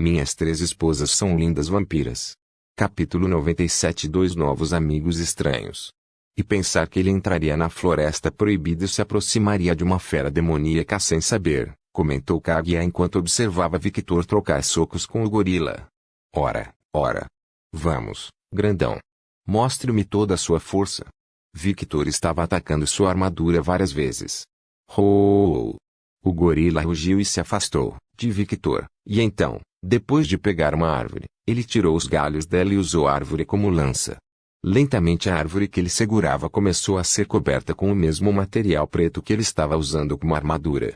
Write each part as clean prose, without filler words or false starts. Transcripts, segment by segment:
Minhas 3 esposas são lindas vampiras. Capítulo 97. Dois novos amigos estranhos. E pensar que ele entraria na floresta proibida e se aproximaria de uma fera demoníaca sem saber, comentou Kaguya enquanto observava Victor trocar socos com o gorila. Ora. Vamos, grandão. Mostre-me toda a sua força. Victor estava atacando sua armadura várias vezes. O gorila rugiu e se afastou de Victor, e então, depois de pegar uma árvore, ele tirou os galhos dela e usou a árvore como lança. Lentamente a árvore que ele segurava começou a ser coberta com o mesmo material preto que ele estava usando como armadura.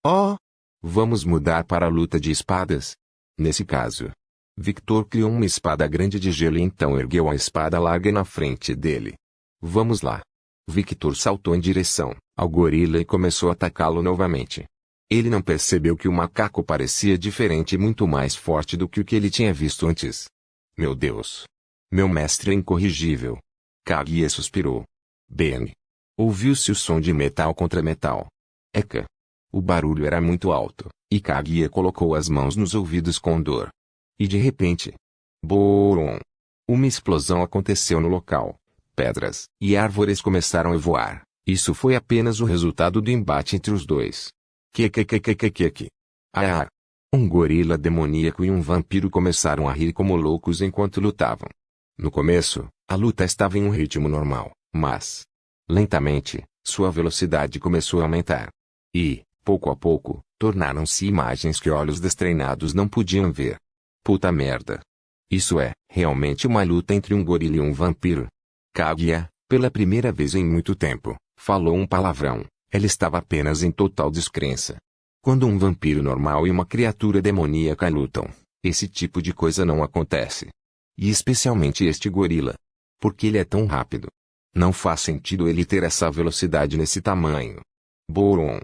Oh! Vamos mudar para a luta de espadas? Nesse caso, Victor criou uma espada grande de gelo e então ergueu a espada larga na frente dele. Vamos lá. Victor saltou em direção ao gorila e começou a atacá-lo novamente. Ele não percebeu que o macaco parecia diferente e muito mais forte do que o que ele tinha visto antes. Meu Deus! Meu mestre é incorrigível. Kaguya suspirou. Bem. Ouviu-se o som de metal contra metal. Eca! O barulho era muito alto, e Kaguya colocou as mãos nos ouvidos com dor. E de repente... Boom! Uma explosão aconteceu no local. Pedras e árvores começaram a voar. Isso foi apenas o resultado do embate entre os dois. Ah! Um gorila demoníaco e um vampiro começaram a rir como loucos enquanto lutavam. No começo, a luta estava em um ritmo normal, mas... lentamente, sua velocidade começou a aumentar. E, pouco a pouco, tornaram-se imagens que olhos destreinados não podiam ver. Puta merda! Isso é, realmente uma luta entre um gorila e um vampiro. Kaguya, pela primeira vez em muito tempo, falou um palavrão. Ela estava apenas em total descrença. Quando um vampiro normal e uma criatura demoníaca lutam, esse tipo de coisa não acontece. E especialmente este gorila. Porque ele é tão rápido. Não faz sentido ele ter essa velocidade nesse tamanho. Boom!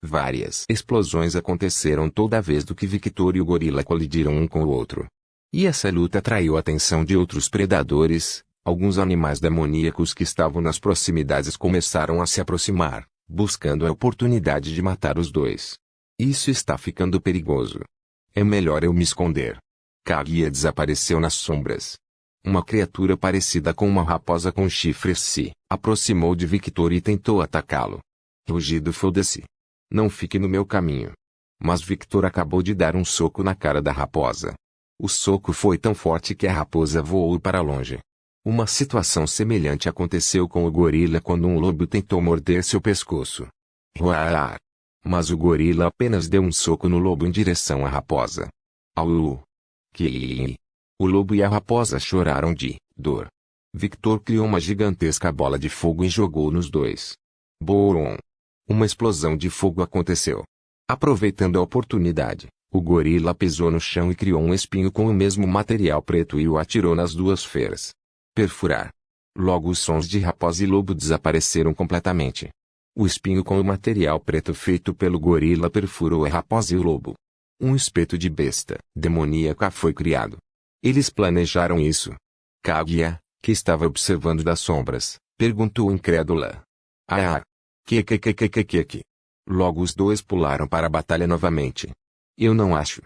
Várias explosões aconteceram toda vez que Victor e o gorila colidiram um com o outro. E essa luta atraiu a atenção de outros predadores. Alguns animais demoníacos que estavam nas proximidades começaram a se aproximar, buscando a oportunidade de matar os dois. Isso está ficando perigoso. É melhor eu me esconder. Kaguya desapareceu nas sombras. Uma criatura parecida com uma raposa com chifres se aproximou de Victor e tentou atacá-lo. Rugido, foda-se. Não fique no meu caminho. Mas Victor acabou de dar um soco na cara da raposa. O soco foi tão forte que a raposa voou para longe. Uma situação semelhante aconteceu com o gorila quando um lobo tentou morder seu pescoço. Roar! Mas o gorila apenas deu um soco no lobo em direção à raposa. Au! Que... O lobo e a raposa choraram de dor. Victor criou uma gigantesca bola de fogo e jogou nos dois. Boom! Uma explosão de fogo aconteceu. Aproveitando a oportunidade, o gorila pisou no chão e criou um espinho com o mesmo material preto e o atirou nas duas feras. Perfurar. Logo os sons de raposa e lobo desapareceram completamente. O espinho com o material preto feito pelo gorila perfurou a raposa e o lobo. Um espeto de besta demoníaca foi criado. Eles planejaram isso. Kaguya, que estava observando das sombras, perguntou incrédula. Ah! Que. Logo os dois pularam para a batalha novamente. Eu não acho.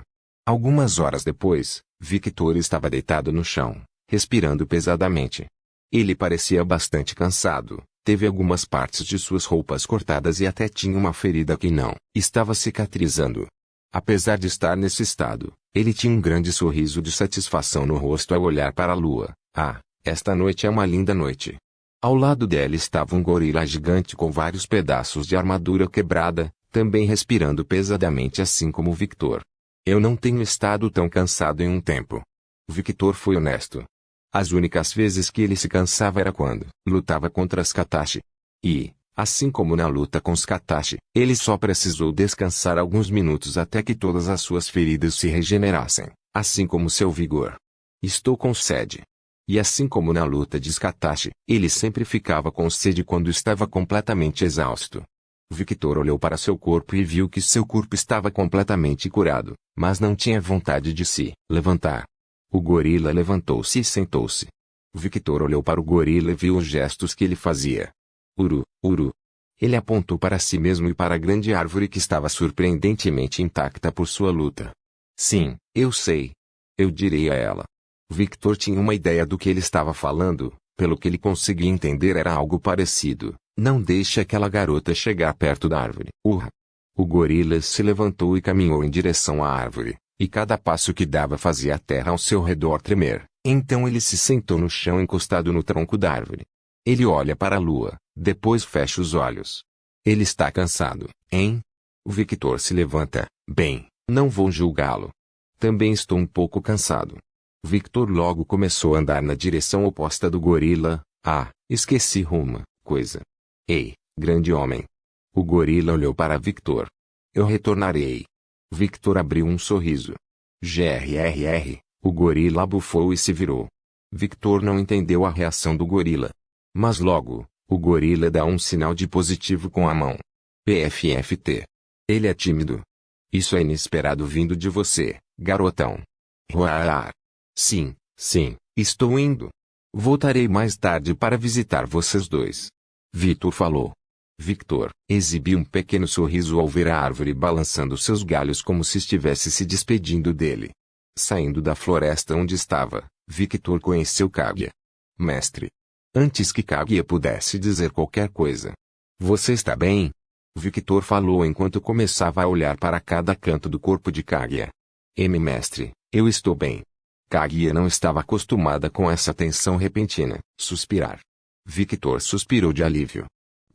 Algumas horas depois, Victor estava deitado no chão, respirando pesadamente. Ele parecia bastante cansado, teve algumas partes de suas roupas cortadas e até tinha uma ferida que não estava cicatrizando. Apesar de estar nesse estado, ele tinha um grande sorriso de satisfação no rosto ao olhar para a lua. Ah, esta noite é uma linda noite. Ao lado dela estava um gorila gigante com vários pedaços de armadura quebrada, também respirando pesadamente assim como Victor. Eu não tenho estado tão cansado em um tempo. Victor foi honesto. As únicas vezes que ele se cansava era quando lutava contra as Katashi. E, assim como na luta com os Katashi, ele só precisou descansar alguns minutos até que todas as suas feridas se regenerassem, assim como seu vigor. Estou com sede. E assim como na luta de Katashi, ele sempre ficava com sede quando estava completamente exausto. Victor olhou para seu corpo e viu que seu corpo estava completamente curado, mas não tinha vontade de se levantar. O gorila levantou-se e sentou-se. Victor olhou para o gorila e viu os gestos que ele fazia. Uru. Ele apontou para si mesmo e para a grande árvore que estava surpreendentemente intacta por sua luta. Sim, eu sei. Eu direi a ela. Victor tinha uma ideia do que ele estava falando, pelo que ele conseguia entender era algo parecido. Não deixe aquela garota chegar perto da árvore. Urra! O gorila se levantou e caminhou em direção à árvore, e cada passo que dava fazia a terra ao seu redor tremer. Então ele se sentou no chão encostado no tronco da árvore. Ele olha para a lua, depois fecha os olhos. Ele está cansado, hein? O Victor se levanta. Bem, não vou julgá-lo. Também estou um pouco cansado. Victor logo começou a andar na direção oposta do gorila. Ah, esqueci rumo, coisa. Ei, grande homem. O gorila olhou para Victor. Eu retornarei. Victor abriu um sorriso. Grrr. O gorila bufou e se virou. Victor não entendeu a reação do gorila. Mas logo, o gorila dá um sinal de positivo com a mão. PFFT. Ele é tímido. Isso é inesperado vindo de você, garotão. Roar. Sim, estou indo. Voltarei mais tarde para visitar vocês dois. Victor falou. Victor exibiu um pequeno sorriso ao ver a árvore balançando seus galhos como se estivesse se despedindo dele. Saindo da floresta onde estava, Victor conheceu Kaguya. Mestre. Antes que Kaguya pudesse dizer qualquer coisa. Você está bem? Victor falou enquanto começava a olhar para cada canto do corpo de Kaguya. Mestre, eu estou bem. Kaguya não estava acostumada com essa tensão repentina. Suspirar. Victor suspirou de alívio.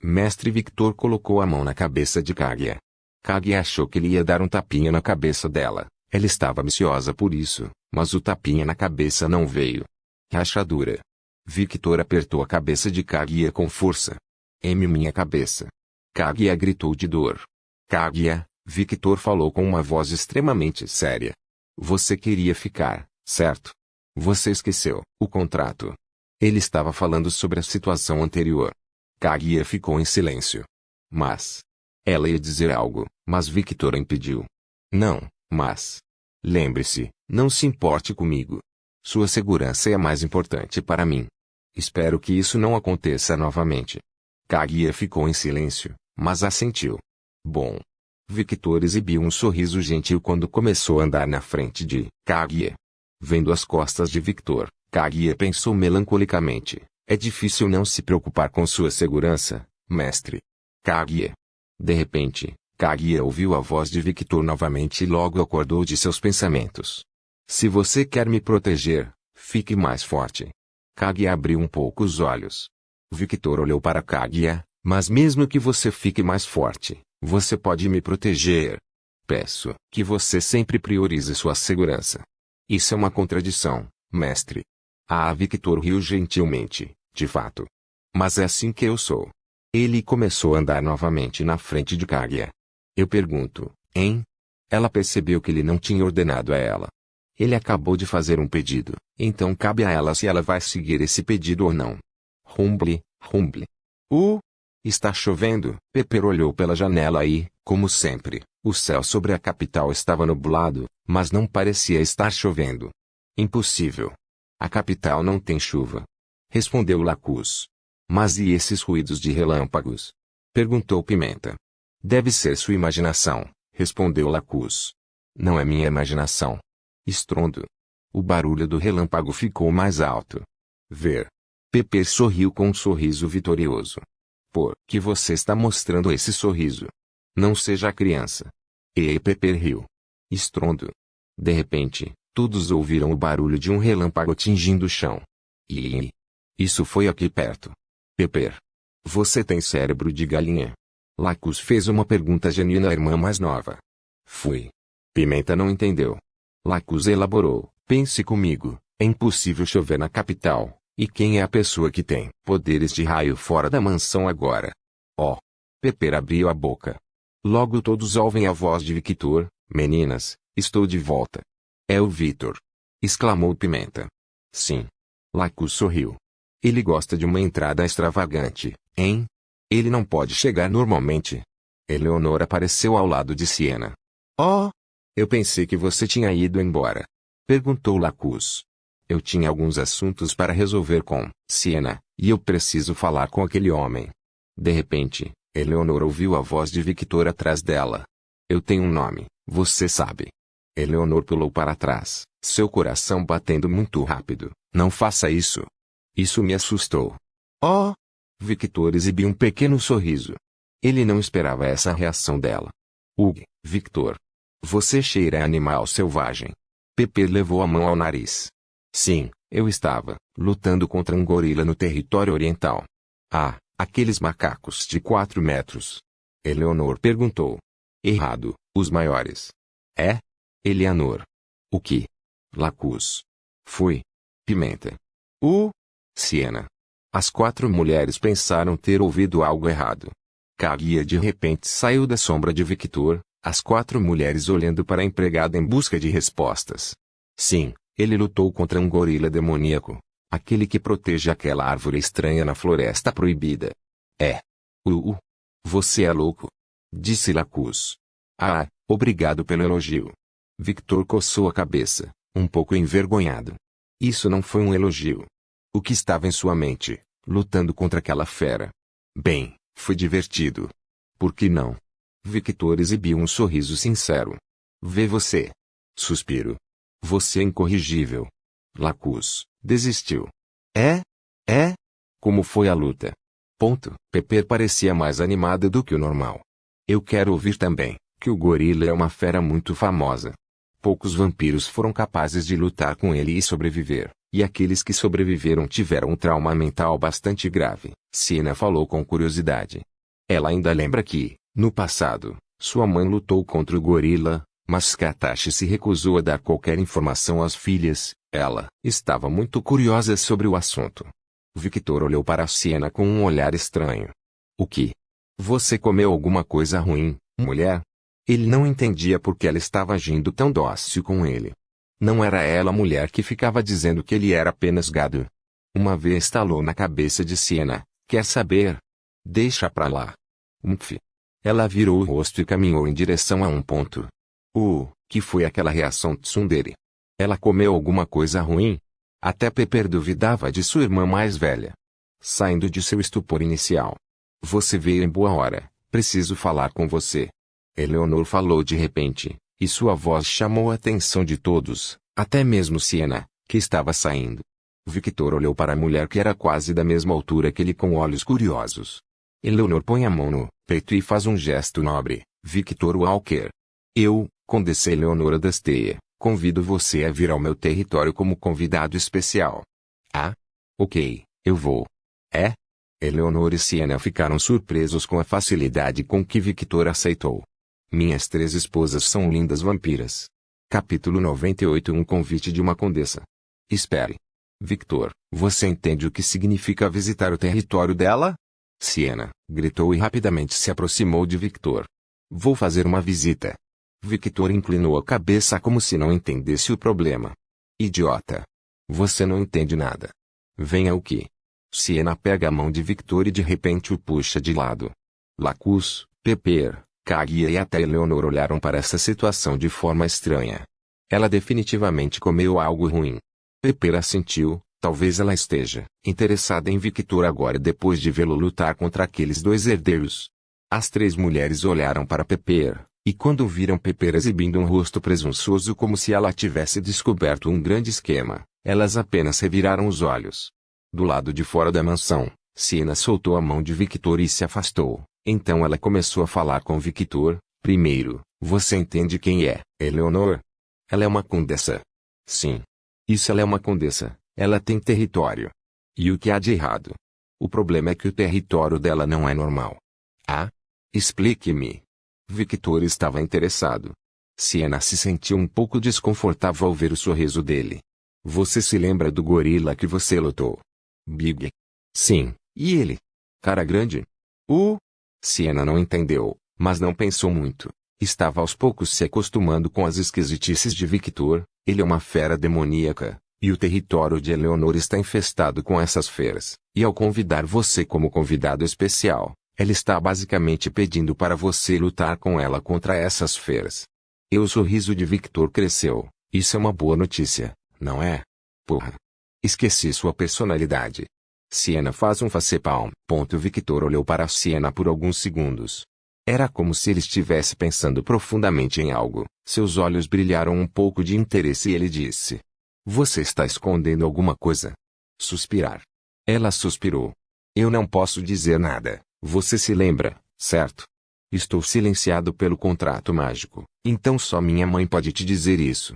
Mestre Victor colocou a mão na cabeça de Kaguya. Kaguya achou que ele ia dar um tapinha na cabeça dela. Ela estava ansiosa por isso, mas o tapinha na cabeça não veio. Rachadura. Victor apertou a cabeça de Kaguya com força. Minha cabeça. Kaguya gritou de dor. Kaguya, Victor falou com uma voz extremamente séria. Você queria ficar, certo? Você esqueceu o contrato. Ele estava falando sobre a situação anterior. Kaguya ficou em silêncio. Mas... ela ia dizer algo, mas Victor a impediu. Não, mas... lembre-se, não se importe comigo. Sua segurança é a mais importante para mim. Espero que isso não aconteça novamente. Kaguya ficou em silêncio, mas assentiu. Bom. Victor exibiu um sorriso gentil quando começou a andar na frente de Kaguya. Vendo as costas de Victor, Kaguya pensou melancolicamente. É difícil não se preocupar com sua segurança, mestre. Kaguya. De repente, Kaguya ouviu a voz de Victor novamente e logo acordou de seus pensamentos. Se você quer me proteger, fique mais forte. Kaguya abriu um pouco os olhos. Victor olhou para Kaguya, mas mesmo que você fique mais forte, você pode me proteger. Peço que você sempre priorize sua segurança. Isso é uma contradição, mestre. Victor riu gentilmente, de fato. Mas é assim que eu sou. Ele começou a andar novamente na frente de Kaguya. Eu pergunto, hein? Ela percebeu que ele não tinha ordenado a ela. Ele acabou de fazer um pedido, então cabe a ela se ela vai seguir esse pedido ou não. Rumble. Está chovendo. Pepper olhou pela janela e, como sempre, o céu sobre a capital estava nublado, mas não parecia estar chovendo. Impossível. A capital não tem chuva. Respondeu Lacus. Mas e esses ruídos de relâmpagos? Perguntou Pimenta. Deve ser sua imaginação, respondeu Lacus. Não é minha imaginação. Estrondo. O barulho do relâmpago ficou mais alto. Ver. Pepper sorriu com um sorriso vitorioso. Por que você está mostrando esse sorriso? Não seja criança. Pepper riu. Estrondo. De repente, todos ouviram o barulho de um relâmpago atingindo o chão. Isso foi aqui perto. Pepper. Você tem cérebro de galinha? Lacus fez uma pergunta genuína à irmã mais nova. Fui. Pimenta não entendeu. Lacus elaborou. Pense comigo, é impossível chover na capital. E quem é a pessoa que tem poderes de raio fora da mansão agora? Pepper abriu a boca. Logo todos ouvem a voz de Victor. Meninas, estou de volta. É o Victor. Exclamou Pimenta. Sim. Lacus sorriu. Ele gosta de uma entrada extravagante, hein? Ele não pode chegar normalmente. Eleonora apareceu ao lado de Siena. Eu pensei que você tinha ido embora. Perguntou Lacus. Eu tinha alguns assuntos para resolver com Siena, e eu preciso falar com aquele homem. De repente, Eleonor ouviu a voz de Victor atrás dela. Eu tenho um nome, você sabe. Eleonor pulou para trás, seu coração batendo muito rápido. Não faça isso. Isso me assustou. Oh! Victor exibiu um pequeno sorriso. Ele não esperava essa reação dela. Victor. Você cheira a animal selvagem. Pepe levou a mão ao nariz. Sim, eu estava lutando contra um gorila no território oriental. Ah, aqueles macacos de 4 metros. Eleonor perguntou. Errado, os maiores. É? Eleanor. O que? Lacus. Fui. Pimenta. Siena. As 4 mulheres pensaram ter ouvido algo errado. Kaguya de repente saiu da sombra de Victor, as 4 mulheres olhando para a empregada em busca de respostas. Sim, ele lutou contra um gorila demoníaco. Aquele que protege aquela árvore estranha na floresta proibida. É. Você é louco. Disse Lacus. Ah, obrigado pelo elogio. Victor coçou a cabeça, um pouco envergonhado. Isso não foi um elogio. O que estava em sua mente, lutando contra aquela fera? Bem, foi divertido. Por que não? Victor exibiu um sorriso sincero. Vê você. Suspiro. Você é incorrigível. Lacus desistiu. É? Como foi a luta? Pepper parecia mais animada do que o normal. Eu quero ouvir também, que o gorila é uma fera muito famosa. Poucos vampiros foram capazes de lutar com ele e sobreviver, e aqueles que sobreviveram tiveram um trauma mental bastante grave. Siena falou com curiosidade. Ela ainda lembra que, no passado, sua mãe lutou contra o gorila, mas Katashi se recusou a dar qualquer informação às filhas. Ela estava muito curiosa sobre o assunto. Victor olhou para Siena com um olhar estranho. O que? Você comeu alguma coisa ruim, mulher? Ele não entendia por que ela estava agindo tão dócil com ele. Não era ela a mulher que ficava dizendo que ele era apenas gado. Uma vez estalou na cabeça de Siena. Quer saber? Deixa pra lá. Ela virou o rosto e caminhou em direção a um ponto. Que foi aquela reação tsundere? Ela comeu alguma coisa ruim? Até Pepper duvidava de sua irmã mais velha. Saindo de seu estupor inicial. Você veio em boa hora, preciso falar com você. Eleonor falou de repente, e sua voz chamou a atenção de todos, até mesmo Siena, que estava saindo. Victor olhou para a mulher que era quase da mesma altura que ele com olhos curiosos. Eleonor põe a mão no peito e faz um gesto nobre. Victor Walker. Eu, Condessa Eleonora Dasteia, convido você a vir ao meu território como convidado especial. Ah? Ok, eu vou. É? Eleonor e Siena ficaram surpresos com a facilidade com que Victor aceitou. Minhas 3 esposas são lindas vampiras. Capítulo 98. Um convite de uma condessa. Espere. Victor, você entende o que significa visitar o território dela? Siena gritou e rapidamente se aproximou de Victor. Vou fazer uma visita. Victor inclinou a cabeça como se não entendesse o problema. Idiota. Você não entende nada. Venha o que? Siena pega a mão de Victor e de repente o puxa de lado. Lacus, Pepper, Kaguya e até Eleonor olharam para essa situação de forma estranha. Ela definitivamente comeu algo ruim. Pepper assentiu, talvez ela esteja interessada em Victor agora depois de vê-lo lutar contra aqueles 2 herdeiros. As 3 mulheres olharam para Pepper, e quando viram Pepper exibindo um rosto presunçoso como se ela tivesse descoberto um grande esquema, elas apenas reviraram os olhos. Do lado de fora da mansão, Siena soltou a mão de Victor e se afastou. Então ela começou a falar com Victor. Primeiro, você entende quem é, Eleonor? Ela é uma condessa. Sim. Isso, ela é uma condessa. Ela tem território. E o que há de errado? O problema é que o território dela não é normal. Ah? Explique-me. Victor estava interessado. Siena se sentiu um pouco desconfortável ao ver o sorriso dele. Você se lembra do gorila que você lutou? Big. Sim, e ele? Cara grande? Siena não entendeu, mas não pensou muito. Estava aos poucos se acostumando com as esquisitices de Victor. Ele é uma fera demoníaca, e o território de Eleonor está infestado com essas feras. E ao convidar você como convidado especial, ela está basicamente pedindo para você lutar com ela contra essas feras. E o sorriso de Victor cresceu. Isso é uma boa notícia, não é? Porra. Esqueci sua personalidade. Siena faz um facepalm. Victor olhou para Siena por alguns segundos. Era como se ele estivesse pensando profundamente em algo. Seus olhos brilharam um pouco de interesse e ele disse: Você está escondendo alguma coisa? Suspirar. Ela suspirou. Eu não posso dizer nada. Você se lembra, certo? Estou silenciado pelo contrato mágico, então só minha mãe pode te dizer isso.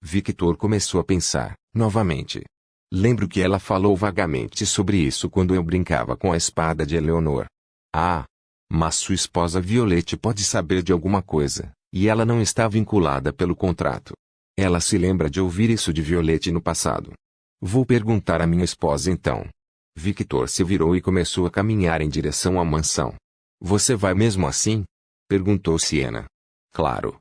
Victor começou a pensar, novamente. Lembro que ela falou vagamente sobre isso quando eu brincava com a espada de Eleanor. Ah! Mas sua esposa Violette pode saber de alguma coisa, e ela não está vinculada pelo contrato. Ela se lembra de ouvir isso de Violette no passado. Vou perguntar à minha esposa então. Victor se virou e começou a caminhar em direção à mansão. Você vai mesmo assim? Perguntou Siena. Claro.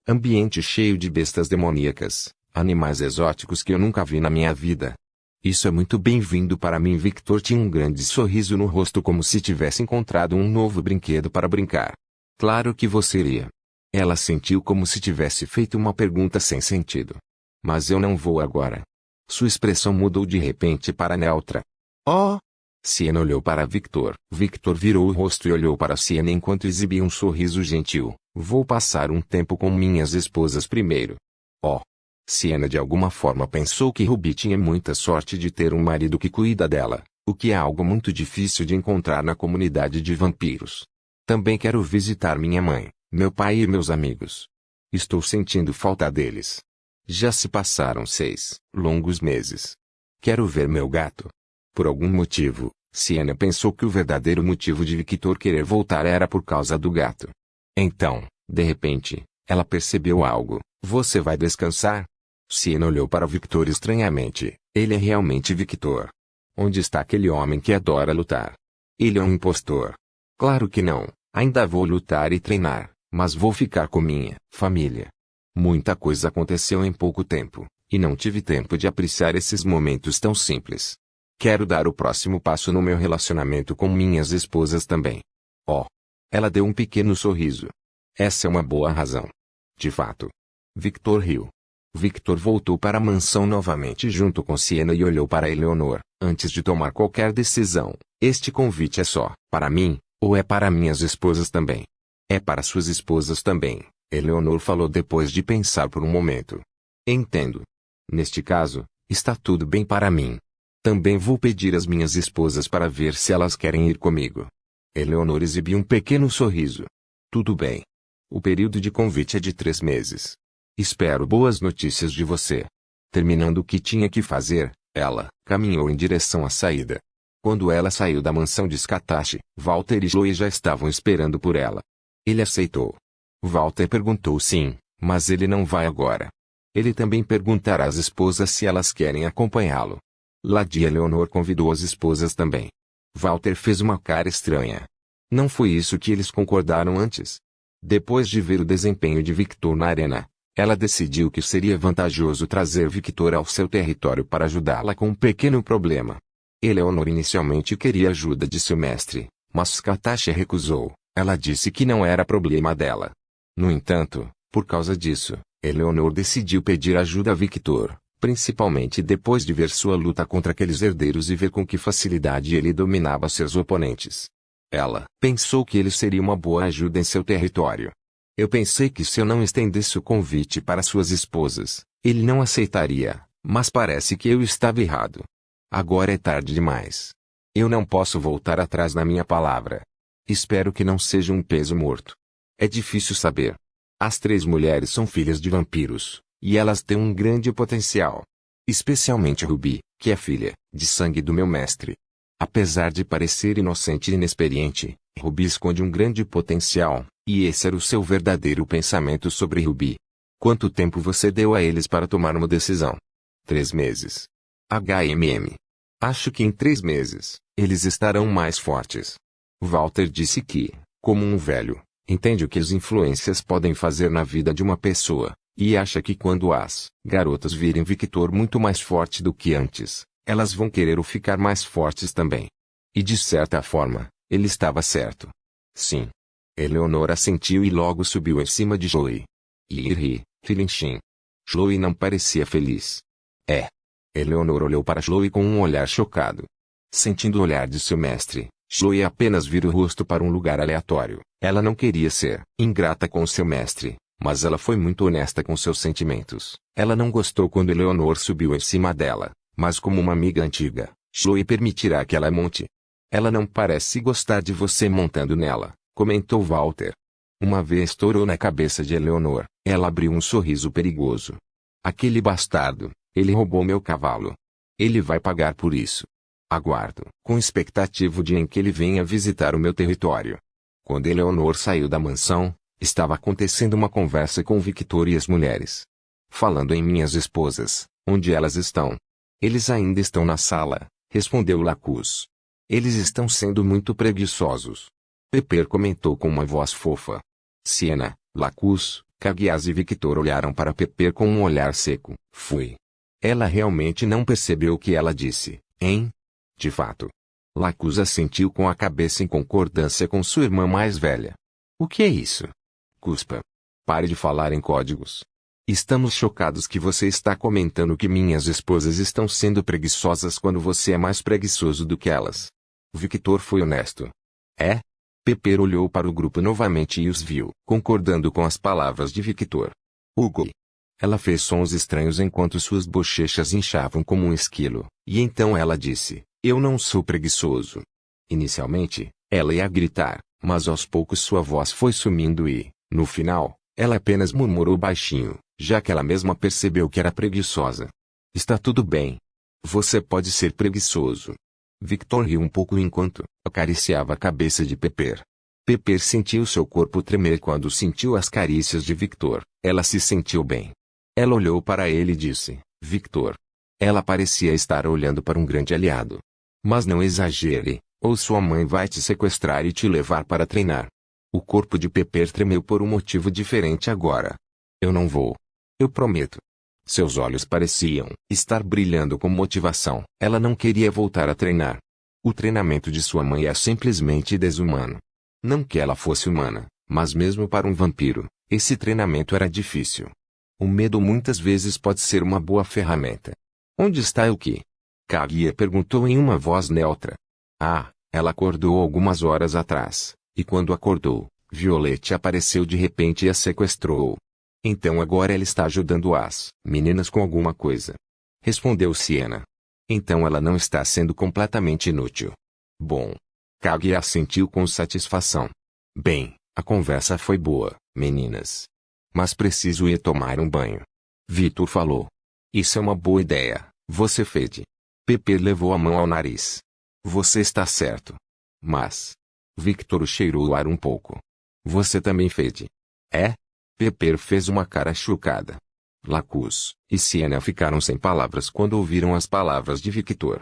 Ambiente cheio de bestas demoníacas, animais exóticos que eu nunca vi na minha vida. Isso é muito bem-vindo para mim. Victor tinha um grande sorriso no rosto como se tivesse encontrado um novo brinquedo para brincar. Claro que você iria. Ela sentiu como se tivesse feito uma pergunta sem sentido. Mas eu não vou agora. Sua expressão mudou de repente para neutra. Oh! Siena olhou para Victor. Victor virou o rosto e olhou para Siena enquanto exibia um sorriso gentil. Vou passar um tempo com minhas esposas primeiro. Oh! Siena de alguma forma pensou que Ruby tinha muita sorte de ter um marido que cuida dela, o que é algo muito difícil de encontrar na comunidade de vampiros. Também quero visitar minha mãe, meu pai e meus amigos. Estou sentindo falta deles. Já se passaram 6 longos meses. Quero ver meu gato. Por algum motivo, Siena pensou que o verdadeiro motivo de Victor querer voltar era por causa do gato. Então, de repente, ela percebeu algo. Você vai descansar? Siena olhou para Victor estranhamente. Ele é realmente Victor. Onde está aquele homem que adora lutar? Ele é um impostor. Claro que não. Ainda vou lutar e treinar, mas vou ficar com minha família. Muita coisa aconteceu em pouco tempo, e não tive tempo de apreciar esses momentos tão simples. Quero dar o próximo passo no meu relacionamento com minhas esposas também. Oh! Ela deu um pequeno sorriso. Essa é uma boa razão. De fato. Victor riu. Victor voltou para a mansão novamente junto com Siena e olhou para Eleanor. Antes de tomar qualquer decisão, este convite é só para mim, ou é para minhas esposas também? É para suas esposas também, Eleanor falou depois de pensar por um momento. Entendo. Neste caso, está tudo bem para mim. Também vou pedir às minhas esposas para ver se elas querem ir comigo. Eleanor exibiu um pequeno sorriso. Tudo bem. O período de convite é de 3 meses. Espero boas notícias de você. Terminando o que tinha que fazer, ela caminhou em direção à saída. Quando ela saiu da mansão de Scatashi, Walter e Chloe já estavam esperando por ela. Ele aceitou. Walter perguntou sim, mas ele não vai agora. Ele também perguntará às esposas se elas querem acompanhá-lo. Lady Eleanor convidou as esposas também. Walter fez uma cara estranha. Não foi isso que eles concordaram antes? Depois de ver o desempenho de Victor na arena, ela decidiu que seria vantajoso trazer Victor ao seu território para ajudá-la com um pequeno problema. Eleanor inicialmente queria ajuda de seu mestre, mas Scatashi recusou. Ela disse que não era problema dela. No entanto, por causa disso, Eleanor decidiu pedir ajuda a Victor, principalmente depois de ver sua luta contra aqueles herdeiros e ver com que facilidade ele dominava seus oponentes. Ela pensou que ele seria uma boa ajuda em seu território. Eu pensei que se eu não estendesse o convite para suas esposas, ele não aceitaria, mas parece que eu estava errado. Agora é tarde demais. Eu não posso voltar atrás na minha palavra. Espero que não seja um peso morto. É difícil saber. As 3 mulheres são filhas de vampiros, e elas têm um grande potencial. Especialmente Ruby, que é filha de sangue do meu mestre. Apesar de parecer inocente e inexperiente, Ruby esconde um grande potencial, e esse era o seu verdadeiro pensamento sobre Ruby. Quanto tempo você deu a eles para tomar uma decisão? 3 meses. Acho que em 3 meses, eles estarão mais fortes. Walter disse que, como um velho, entende o que as influências podem fazer na vida de uma pessoa, e acha que quando as garotas virem Victor muito mais forte do que antes, elas vão querer o ficar mais fortes também. E de certa forma, ele estava certo. Sim. Eleanor assentiu e logo subiu em cima de Chloe. Iri, Filinchin. Chloe não parecia feliz. Eleanor olhou para Chloe com um olhar chocado. Sentindo o olhar de seu mestre, Chloe apenas vira o rosto para um lugar aleatório. Ela não queria ser ingrata com seu mestre, mas ela foi muito honesta com seus sentimentos. Ela não gostou quando Eleanor subiu em cima dela, mas como uma amiga antiga, Chloe permitirá que ela monte. Ela não parece gostar de você montando nela, comentou Walter. Uma vez estourou na cabeça de Eleanor. Ela abriu um sorriso perigoso. Aquele bastardo, ele roubou meu cavalo. Ele vai pagar por isso. Aguardo, com expectativa de em que ele venha visitar o meu território. Quando Eleanor saiu da mansão, estava acontecendo uma conversa com Victor e as mulheres. Falando em minhas esposas, onde elas estão? Eles ainda estão na sala, respondeu Lacus. Eles estão sendo muito preguiçosos. Pepper comentou com uma voz fofa. Siena, Lacus, Caguias e Victor olharam para Pepper com um olhar seco. Fui. Ela realmente não percebeu o que ela disse, hein? De fato. Lacus assentiu com a cabeça em concordância com sua irmã mais velha. O que é isso? Cuspa. Pare de falar em códigos. Estamos chocados que você está comentando que minhas esposas estão sendo preguiçosas quando você é mais preguiçoso do que elas. Victor foi honesto. É? Pepper olhou para o grupo novamente e os viu, concordando com as palavras de Victor. Hugo. Ela fez sons estranhos enquanto suas bochechas inchavam como um esquilo, e então ela disse, eu não sou preguiçoso. Inicialmente, ela ia gritar, mas aos poucos sua voz foi sumindo e, no final, ela apenas murmurou baixinho, já que ela mesma percebeu que era preguiçosa. Está tudo bem. Você pode ser preguiçoso. Victor riu um pouco enquanto acariciava a cabeça de Pepper. Pepper sentiu seu corpo tremer quando sentiu as carícias de Victor. Ela se sentiu bem. Ela olhou para ele e disse, Victor. Ela parecia estar olhando para um grande aliado. Mas não exagere, ou sua mãe vai te sequestrar e te levar para treinar. O corpo de Pepper tremeu por um motivo diferente agora. Eu não vou. Eu prometo. Seus olhos pareciam estar brilhando com motivação. Ela não queria voltar a treinar. O treinamento de sua mãe é simplesmente desumano. Não que ela fosse humana, mas mesmo para um vampiro, esse treinamento era difícil. O medo muitas vezes pode ser uma boa ferramenta. Onde está o que? Kaguya perguntou em uma voz neutra. Ah, ela acordou algumas horas atrás, e quando acordou, Violette apareceu de repente e a sequestrou. Então agora ela está ajudando as meninas com alguma coisa. Respondeu Siena. Então ela não está sendo completamente inútil. Bom. Kaguya assentiu com satisfação. Bem, a conversa foi boa, meninas. Mas preciso ir tomar um banho. Victor falou. Isso é uma boa ideia, você fede. Pepper levou a mão ao nariz. Você está certo. Mas. Victor cheirou o ar um pouco. Você também fede. É? Pepper fez uma cara chocada. Lacus e Siena ficaram sem palavras quando ouviram as palavras de Victor.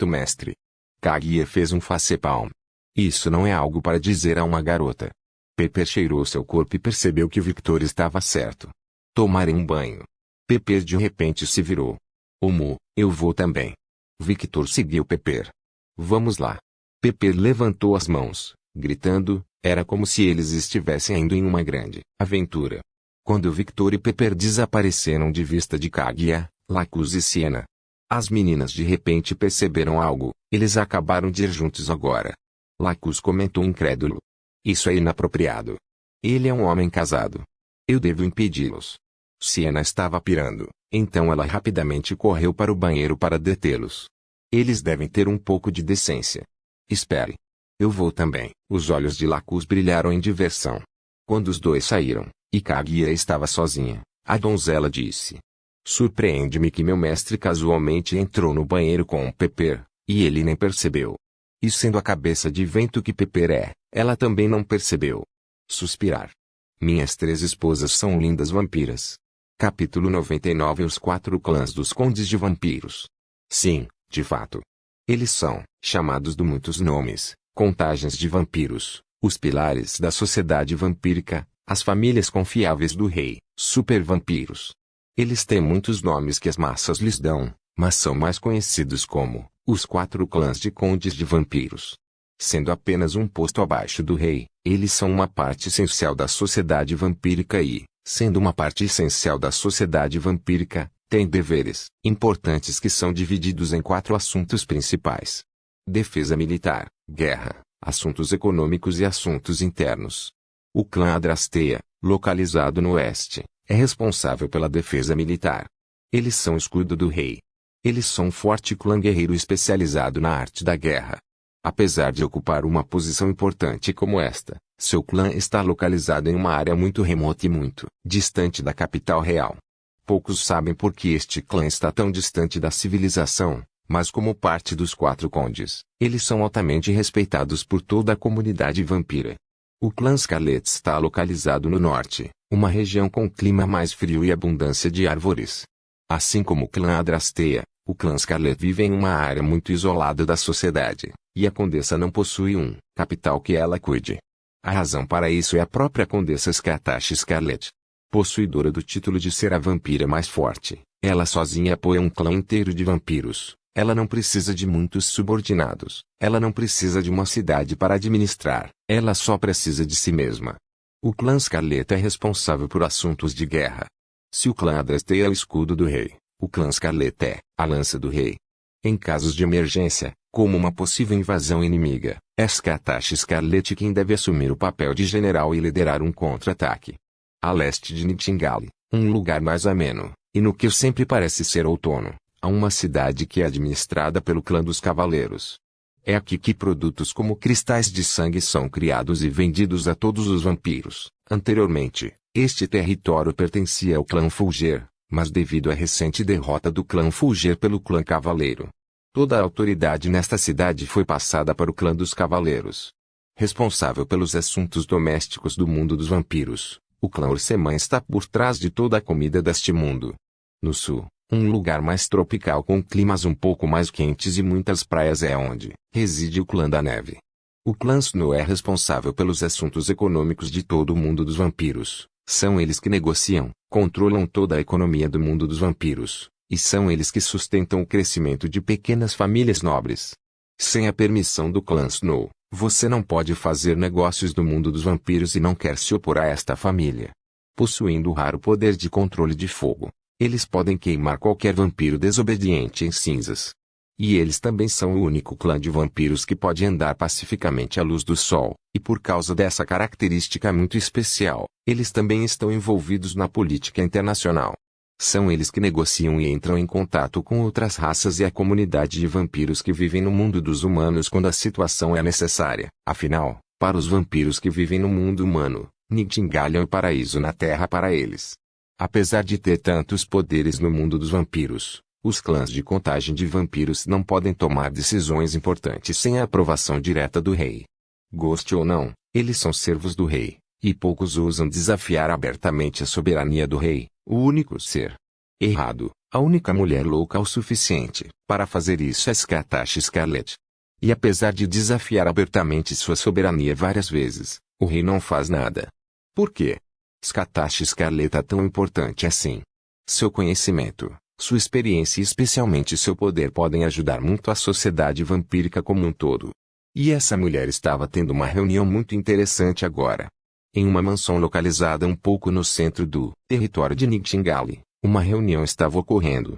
Mestre. Kaguya fez um facepalm. Isso não é algo para dizer a uma garota. Pepper cheirou seu corpo e percebeu que Victor estava certo. Tomarem um banho. Pepper de repente se virou. Omo, eu vou também. Victor seguiu Pepper. Vamos lá. Pepper levantou as mãos, gritando, era como se eles estivessem indo em uma grande aventura. Quando Victor e Pepper desapareceram de vista de Kaguya, Lacus e Siena, as meninas de repente perceberam algo, eles acabaram de ir juntos agora. Lacus comentou incrédulo. Isso é inapropriado. Ele é um homem casado. Eu devo impedi-los. Siena estava pirando, então ela rapidamente correu para o banheiro para detê-los. Eles devem ter um pouco de decência. Espere. Eu vou também. Os olhos de Lacus brilharam em diversão. Quando os dois saíram, e Kaguya estava sozinha, a donzela disse. Surpreende-me que meu mestre casualmente entrou no banheiro com um Pepper, e ele nem percebeu. E sendo a cabeça de vento que Pepper é, ela também não percebeu. Suspirar. Minhas 3 esposas são lindas vampiras. Capítulo 99. Os 4 clãs dos Condes de Vampiros. Sim, de fato. Eles são chamados de muitos nomes. Contagens de vampiros, os pilares da sociedade vampírica, as famílias confiáveis do rei, supervampiros. Eles têm muitos nomes que as massas lhes dão, mas são mais conhecidos como os 4 clãs de condes de vampiros. Sendo apenas um posto abaixo do rei, eles são uma parte essencial da sociedade vampírica e, sendo uma parte essencial da sociedade vampírica, tem deveres importantes que são divididos em 4 assuntos principais: defesa militar, guerra, assuntos econômicos e assuntos internos. O clã Adrasteia, localizado no oeste, é responsável pela defesa militar. Eles são o escudo do rei. Eles são um forte clã guerreiro especializado na arte da guerra. Apesar de ocupar uma posição importante como esta, seu clã está localizado em uma área muito remota e muito distante da capital real. Poucos sabem por que este clã está tão distante da civilização, mas como parte dos 4 condes, eles são altamente respeitados por toda a comunidade vampira. O clã Scarlet está localizado no norte, uma região com clima mais frio e abundância de árvores. Assim como o clã Adrasteia, o clã Scarlet vive em uma área muito isolada da sociedade, e a condessa não possui capital que ela cuide. A razão para isso é a própria condessa Scatash Scarlet. Possuidora do título de ser a vampira mais forte, ela sozinha apoia um clã inteiro de vampiros. Ela não precisa de muitos subordinados. Ela não precisa de uma cidade para administrar. Ela só precisa de si mesma. O clã Scarlet é responsável por assuntos de guerra. Se o clã Adrasteia é o escudo do rei, o clã Scarlet é a lança do rei. Em casos de emergência, como uma possível invasão inimiga, é Scatash Scarlet quem deve assumir o papel de general e liderar um contra-ataque. A leste de Nightingale, um lugar mais ameno, e no que sempre parece ser outono, há uma cidade que é administrada pelo clã dos Cavaleiros. É aqui que produtos como cristais de sangue são criados e vendidos a todos os vampiros. Anteriormente, este território pertencia ao clã Fulger, mas devido à recente derrota do clã Fulger pelo clã Cavaleiro, toda a autoridade nesta cidade foi passada para o clã dos Cavaleiros. Responsável pelos assuntos domésticos do mundo dos vampiros, o clã Orseman está por trás de toda a comida deste mundo. No sul, um lugar mais tropical com climas um pouco mais quentes e muitas praias é onde reside o clã da neve. O clã Snow é responsável pelos assuntos econômicos de todo o mundo dos vampiros. São eles que negociam, controlam toda a economia do mundo dos vampiros, e são eles que sustentam o crescimento de pequenas famílias nobres. Sem a permissão do clã Snow, você não pode fazer negócios do mundo dos vampiros e não quer se opor a esta família. Possuindo o raro poder de controle de fogo, eles podem queimar qualquer vampiro desobediente em cinzas. E eles também são o único clã de vampiros que pode andar pacificamente à luz do sol, e por causa dessa característica muito especial, eles também estão envolvidos na política internacional. São eles que negociam e entram em contato com outras raças e a comunidade de vampiros que vivem no mundo dos humanos quando a situação é necessária. Afinal, para os vampiros que vivem no mundo humano, Nightingale é o paraíso na Terra para eles. Apesar de ter tantos poderes no mundo dos vampiros, os clãs de contagem de vampiros não podem tomar decisões importantes sem a aprovação direta do rei. Goste ou não, eles são servos do rei, e poucos ousam desafiar abertamente a soberania do rei, o único ser. Errado, a única mulher louca o suficiente para fazer isso é Scatash Scarlet. E apesar de desafiar abertamente sua soberania várias vezes, o rei não faz nada. Por quê? Scatash Scarlet é tão importante assim. Seu conhecimento, sua experiência e especialmente seu poder podem ajudar muito a sociedade vampírica como um todo. E essa mulher estava tendo uma reunião muito interessante agora. Em uma mansão localizada um pouco no centro do território de Nightingale, uma reunião estava ocorrendo.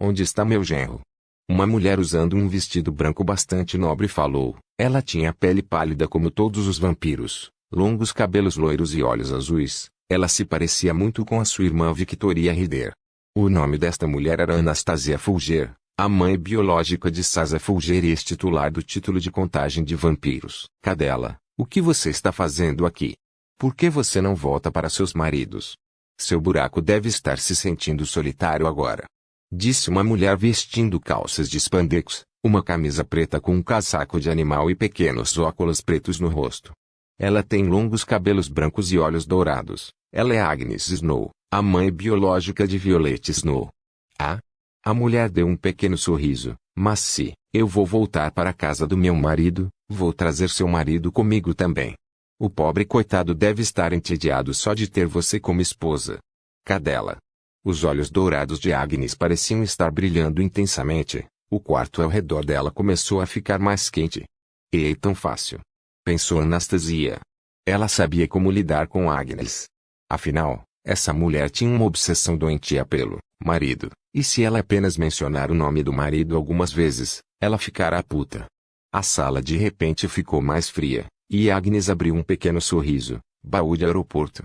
Onde está meu genro? Uma mulher usando um vestido branco bastante nobre falou. Ela tinha pele pálida como todos os vampiros, longos cabelos loiros e olhos azuis. Ela se parecia muito com a sua irmã Victoria Rider. O nome desta mulher era Anastasia Fulger, a mãe biológica de Sasa Fulger e ex-titular do título de contagem de vampiros. Cadela, o que você está fazendo aqui? Por que você não volta para seus maridos? Seu buraco deve estar se sentindo solitário agora. Disse uma mulher vestindo calças de spandex, uma camisa preta com um casaco de animal e pequenos óculos pretos no rosto. Ela tem longos cabelos brancos e olhos dourados. Ela é Agnes Snow, a mãe biológica de Violet Snow. Ah? A mulher deu um pequeno sorriso. Mas se eu vou voltar para a casa do meu marido, vou trazer seu marido comigo também. O pobre coitado deve estar entediado só de ter você como esposa. Cadela. Os olhos dourados de Agnes pareciam estar brilhando intensamente. O quarto ao redor dela começou a ficar mais quente. Ei, tão fácil. Pensou Anastasia. Ela sabia como lidar com Agnes. Afinal, essa mulher tinha uma obsessão doentia pelo Marido, e se ela apenas mencionar o nome do marido algumas vezes, ela ficará puta. A sala de repente ficou mais fria, e Agnes abriu um pequeno sorriso. Baú de aeroporto.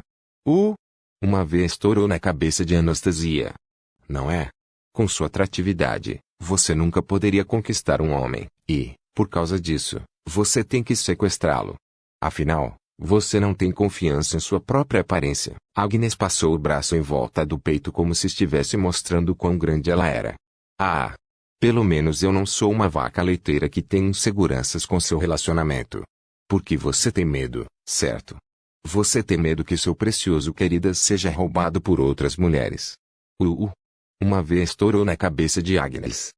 Uma vez estourou na cabeça de Anastasia. Não é? Com sua atratividade, você nunca poderia conquistar um homem, e, por causa disso, você tem que sequestrá-lo. Afinal, você não tem confiança em sua própria aparência. Agnes passou o braço em volta do peito como se estivesse mostrando quão grande ela era. Ah! Pelo menos eu não sou uma vaca leiteira que tem inseguranças com seu relacionamento. Porque você tem medo, certo? Você tem medo que seu precioso querida seja roubado por outras mulheres. Uma vez estourou na cabeça de Agnes.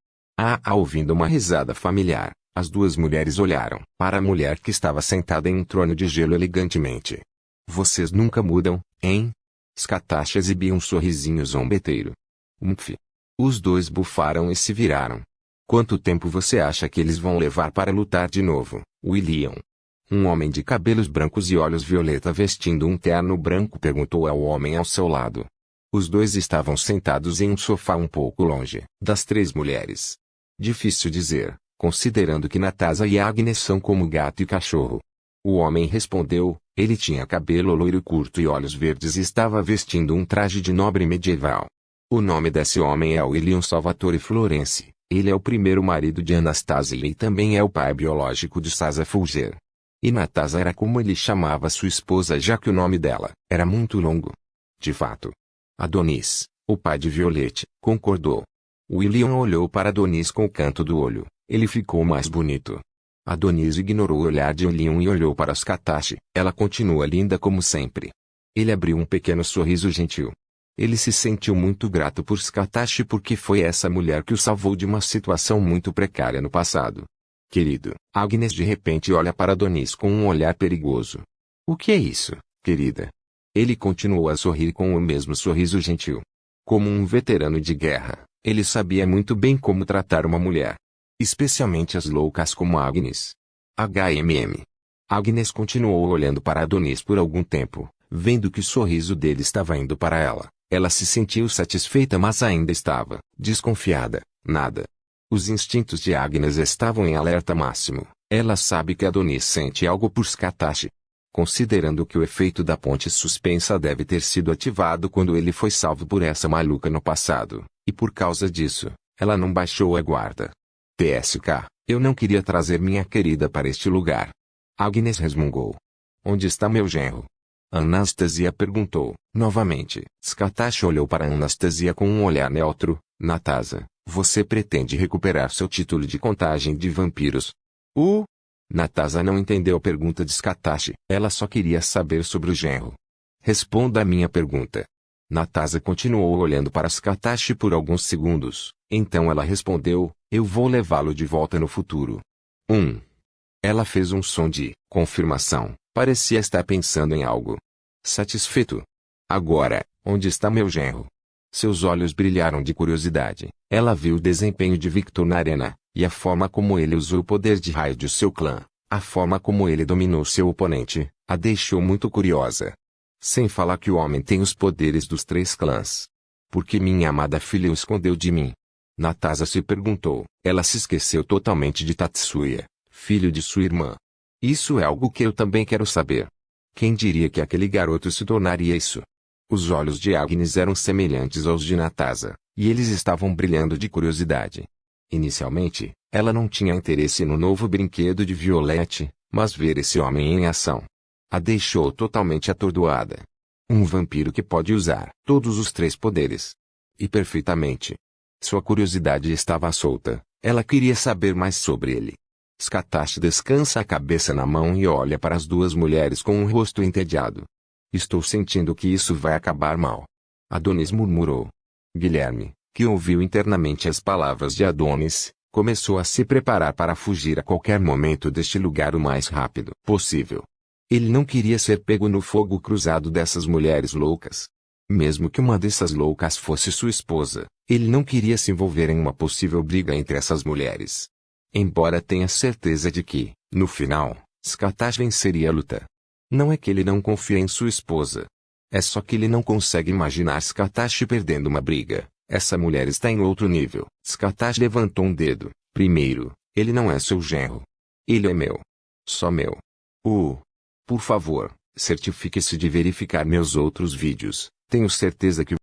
Ouvindo uma risada familiar, as duas mulheres olharam para a mulher que estava sentada em um trono de gelo elegantemente. Vocês nunca mudam, hein? Scatacha exibia um sorrisinho zombeteiro. Umph. Os dois bufaram e se viraram. Quanto tempo você acha que eles vão levar para lutar de novo, William? Um homem de cabelos brancos e olhos violeta vestindo um terno branco perguntou ao homem ao seu lado. Os dois estavam sentados em um sofá um pouco longe das três mulheres. Difícil dizer, considerando que Natasha e Agnes são como gato e cachorro. O homem respondeu, ele tinha cabelo loiro curto e olhos verdes e estava vestindo um traje de nobre medieval. O nome desse homem é William Salvatore Florence. Ele é o primeiro marido de Anastasia e também é o pai biológico de Sasa Fulger. E Natasha era como ele chamava sua esposa já que o nome dela era muito longo. De fato. Adonis, o pai de Violette, concordou. William olhou para Adonis com o canto do olho. Ele ficou mais bonito. Adonis ignorou o olhar de William e olhou para Scatache. Ela continua linda como sempre. Ele abriu um pequeno sorriso gentil. Ele se sentiu muito grato por Scatache porque foi essa mulher que o salvou de uma situação muito precária no passado. Querido, Agnes de repente olha para Adonis com um olhar perigoso. O que é isso, querida? Ele continuou a sorrir com o mesmo sorriso gentil. Como um veterano de guerra, ele sabia muito bem como tratar uma mulher. Especialmente as loucas como Agnes. Agnes continuou olhando para Adonis por algum tempo, vendo que o sorriso dele estava indo para ela. Ela se sentiu satisfeita mas ainda estava desconfiada. Nada. Os instintos de Agnes estavam em alerta máximo. Ela sabe que Adonis sente algo por Scatache. Considerando que o efeito da ponte suspensa deve ter sido ativado quando ele foi salvo por essa maluca no passado, e por causa disso, ela não baixou a guarda. TSK, eu não queria trazer minha querida para este lugar. Agnes resmungou. Onde está meu genro? Anastasia perguntou, novamente. Scatache olhou para Anastasia com um olhar neutro. Natasha, você pretende recuperar seu título de contagem de vampiros? Natasha não entendeu a pergunta de Scatache. Ela só queria saber sobre o genro. Responda a minha pergunta. Natasha continuou olhando para Scatache por alguns segundos. Então ela respondeu, eu vou levá-lo de volta no futuro. Ela fez um som de confirmação. Parecia estar pensando em algo. Satisfeito. Agora, onde está meu genro? Seus olhos brilharam de curiosidade. Ela viu o desempenho de Victor na arena, e a forma como ele usou o poder de raio de seu clã. A forma como ele dominou seu oponente, a deixou muito curiosa. Sem falar que o homem tem os poderes dos 3 clãs. Por que minha amada filha o escondeu de mim? Natasha se perguntou. Ela se esqueceu totalmente de Tatsuya, filho de sua irmã. Isso é algo que eu também quero saber. Quem diria que aquele garoto se tornaria isso? Os olhos de Agnes eram semelhantes aos de Natasha, e eles estavam brilhando de curiosidade. Inicialmente, ela não tinha interesse no novo brinquedo de Violette, mas ver esse homem em ação a deixou totalmente atordoada. Um vampiro que pode usar todos os 3 poderes. E perfeitamente. Sua curiosidade estava solta, ela queria saber mais sobre ele. Scatache descansa a cabeça na mão e olha para as duas mulheres com um rosto entediado. Estou sentindo que isso vai acabar mal. Adonis murmurou. Guilherme, que ouviu internamente as palavras de Adonis, começou a se preparar para fugir a qualquer momento deste lugar o mais rápido possível. Ele não queria ser pego no fogo cruzado dessas mulheres loucas. Mesmo que uma dessas loucas fosse sua esposa, ele não queria se envolver em uma possível briga entre essas mulheres. Embora tenha certeza de que, no final, Scatache venceria a luta. Não é que ele não confia em sua esposa. É só que ele não consegue imaginar Scatache perdendo uma briga. Essa mulher está em outro nível. Scatash levantou um dedo. Primeiro, ele não é seu genro. Ele é meu. Só meu. Por favor, certifique-se de verificar meus outros vídeos. Tenho certeza que